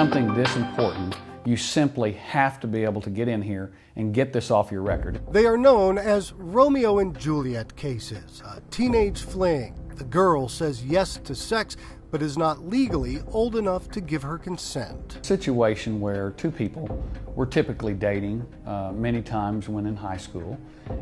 something this important, you simply have to be able to get in here and get this off your record. They are known as Romeo and Juliet cases, a teenage fling. The girl says yes to sex, but is not legally old enough to give her consent. Situation where two people were typically dating many times when in high school,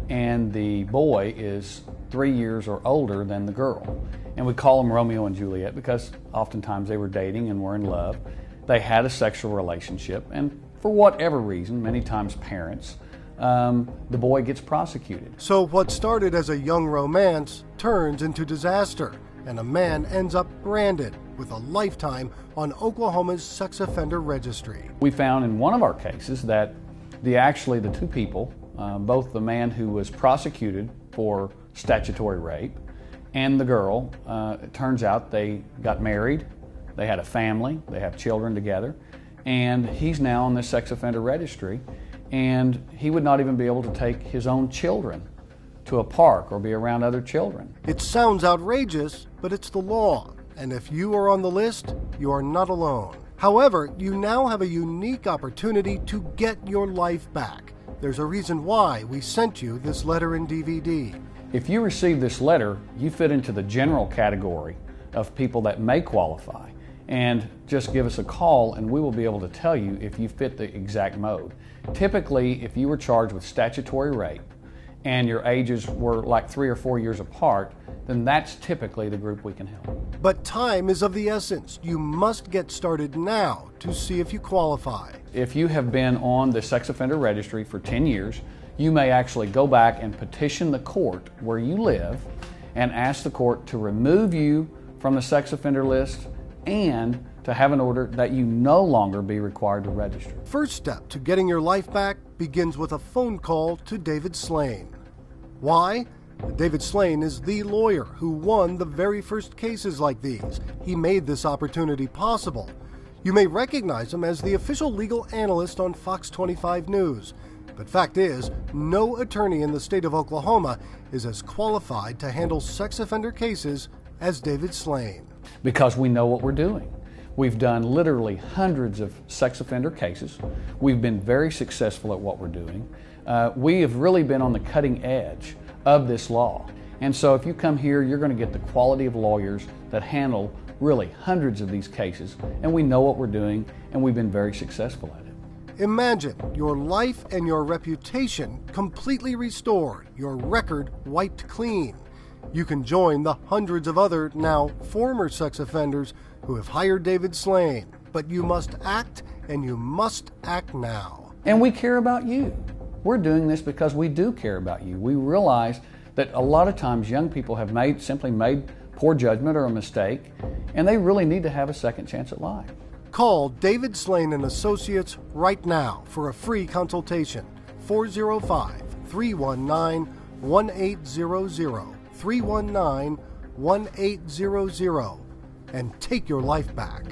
and the boy is 3 years or older than the girl. And we call them Romeo and Juliet because oftentimes they were dating and were in love. They had a sexual relationship, and for whatever reason, many times parents, the boy gets prosecuted. So what started as a young romance turns into disaster, and a man ends up branded with a lifetime on Oklahoma's sex offender registry. We found in one of our cases that the two people, both the man who was prosecuted for statutory rape and the girl, it turns out they got married, they had a family, they have children together, and he's now on the sex offender registry, and he would not even be able to take his own children to a park or be around other children. It sounds outrageous, but it's the law. And if you are on the list, you are not alone. However, you now have a unique opportunity to get your life back. There's a reason why we sent you this letter and DVD. If you receive this letter, you fit into the general category of people that may qualify. And just give us a call and we will be able to tell you if you fit the exact mode. Typically, if you were charged with statutory rape, and your ages were like 3 or 4 years apart, then that's typically the group we can help. But time is of the essence. You must get started now to see if you qualify. If you have been on the sex offender registry for 10 years, you may actually go back and petition the court where you live and ask the court to remove you from the sex offender list and to have an order that you no longer be required to register. First step to getting your life back begins with a phone call to David Slane. Why? David Slane is the lawyer who won the very first cases like these. He made this opportunity possible. You may recognize him as the official legal analyst on Fox 25 News. But fact is, no attorney in the state of Oklahoma is as qualified to handle sex offender cases as David Slane. Because we know what we're doing. We've done literally hundreds of sex offender cases. We've been very successful at what we're doing. We have really been on the cutting edge of this law. And so if you come here, you're going to get the quality of lawyers that handle really hundreds of these cases. And we know what we're doing, and we've been very successful at it. Imagine your life and your reputation completely restored, your record wiped clean. You can join the hundreds of other, now former sex offenders who have hired David Slane. But you must act, and you must act now. And we care about you. We're doing this because we do care about you. We realize that a lot of times young people have simply made poor judgment or a mistake, and they really need to have a second chance at life. Call David Slane and Associates right now for a free consultation. 405-319-1800. 319-1800, and take your life back.